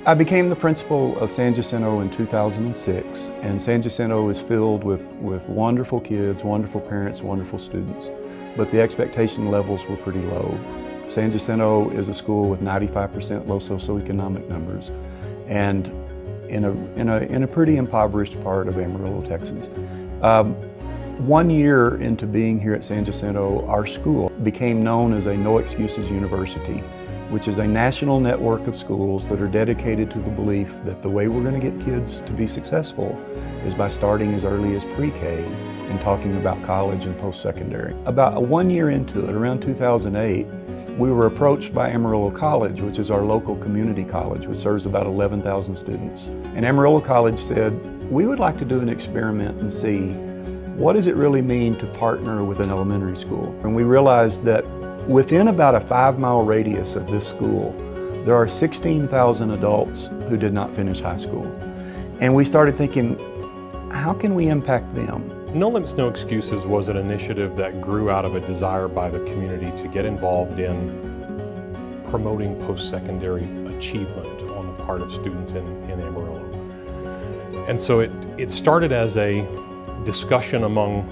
I became the principal of San Jacinto in 2006, and San Jacinto is filled with wonderful kids, wonderful parents, wonderful students, but the expectation levels were pretty low. San Jacinto is a school with 95% low socioeconomic numbers, and in a pretty impoverished part of Amarillo, Texas. 1 year into being here at San Jacinto, our school became known as a No Excuses University, which is a national network of schools that are dedicated to the belief that the way we're going to get kids to be successful is by starting as early as pre-K and talking about college and post-secondary. About 1 year into it, around 2008, we were approached by Amarillo College, which is our local community college, which serves about 11,000 students. And Amarillo College said, we would like to do an experiment and see what does it really mean to partner with an elementary school. And we realized that within about a 5-mile radius of this school, there are 16,000 adults who did not finish high school. And we started thinking, how can we impact them? No Limits, No Excuses was an initiative that grew out of a desire by the community to get involved in promoting post-secondary achievement on the part of students in Amarillo. And so it started as a discussion among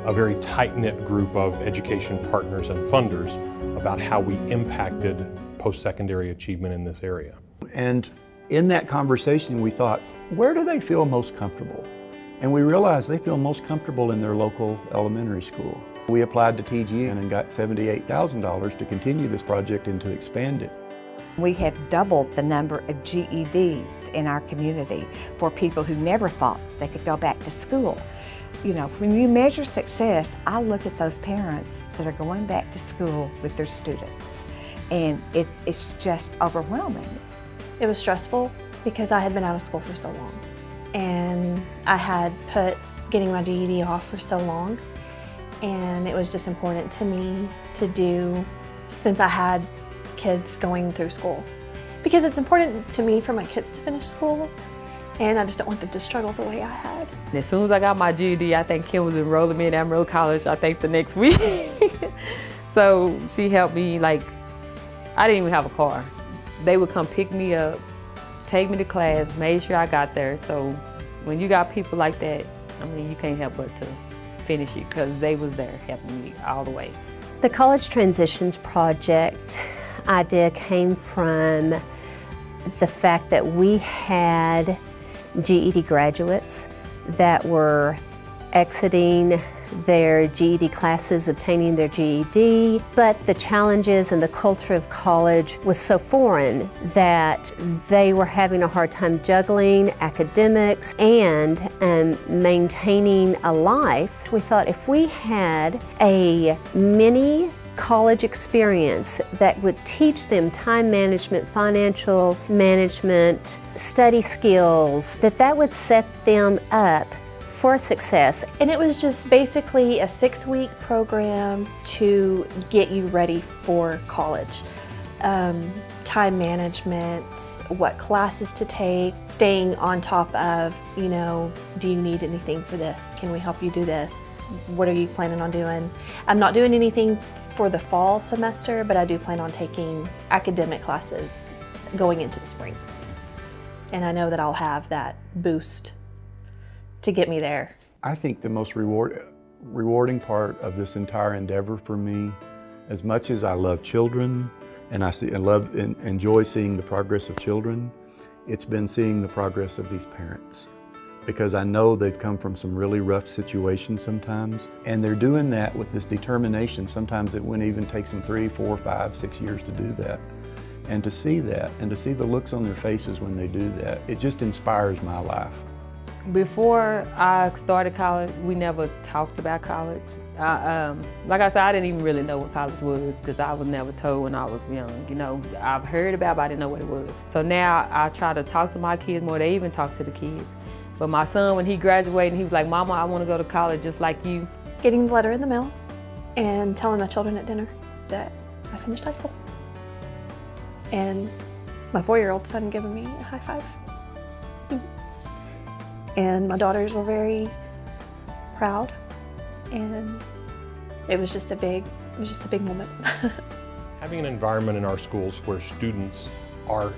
a very tight-knit group of education partners and funders about how we impacted post-secondary achievement in this area. And in that conversation, we thought, where do they feel most comfortable? And we realized they feel most comfortable in their local elementary school. We applied to TGN and got $78,000 to continue this project and to expand it. We have doubled the number of GEDs in our community for people who never thought they could go back to school. You know, when you measure success, I look at those parents that are going back to school with their students, and it's just overwhelming. It was stressful because I had been out of school for so long, and I had put getting my GED off for so long, and it was just important to me to do since I had kids going through school, because it's important to me for my kids to finish school, and I just don't want them to struggle the way I had. As soon as I got my GED, I think Kim was enrolling me in Amarillo College, I think the next week. So she helped me, like, I didn't even have a car. They would come pick me up, take me to class, made sure I got there. So when you got people like that, I mean, you can't help but to finish it, because they was there helping me all the way. The College Transitions Project idea came from the fact that we had GED graduates that were exiting their GED classes, obtaining their GED, but the challenges and the culture of college was so foreign that they were having a hard time juggling academics and maintaining a life. We thought if we had a mini college experience that would teach them time management, financial management, study skills, that would set them up for success. And it was just basically a 6-week program to get you ready for college. Time management, what classes to take, staying on top of, you know, do you need anything for this? Can we help you do this? What are you planning on doing? I'm not doing anything for the fall semester, but I do plan on taking academic classes going into the spring. And I know that I'll have that boost to get me there. I think the most rewarding part of this entire endeavor for me, as much as I love children and enjoy seeing the progress of children, it's been seeing the progress of these parents. Because I know they've come from some really rough situations sometimes, and they're doing that with this determination. Sometimes it wouldn't even take them 3, 4, 5, 6 years to do that. And to see that, and to see the looks on their faces when they do that, it just inspires my life. Before I started college, we never talked about college. Like I said, I didn't even really know what college was, because I was never told when I was young. You know, I've heard about it, but I didn't know what it was. So now I try to talk to my kids more. They even talk to the kids. But my son, when he graduated, he was like, Mama, I want to go to college just like you. Getting the letter in the mail and telling my children at dinner that I finished high school. And my 4-year-old son giving me a high five. And my daughters were very proud, and it was just a big moment. Having an environment in our schools where students are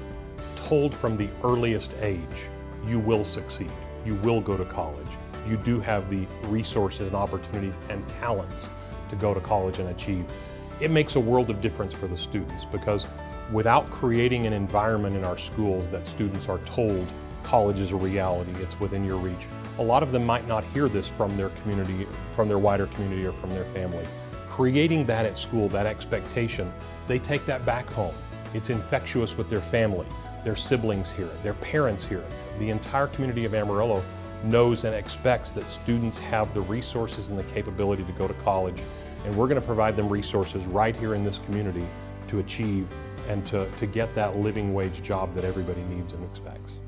told from the earliest age, you will succeed, you will go to college, you do have the resources and opportunities and talents to go to college and achieve, it makes a world of difference for the students, because without creating an environment in our schools that students are told college is a reality, it's within your reach, a lot of them might not hear this from their community, from their wider community, or from their family. Creating that at school, that expectation, they take that back home. It's infectious with their family. Their siblings hear it, their parents hear it. The entire community of Amarillo knows and expects that students have the resources and the capability to go to college, and we're going to provide them resources right here in this community to achieve and to get that living wage job that everybody needs and expects.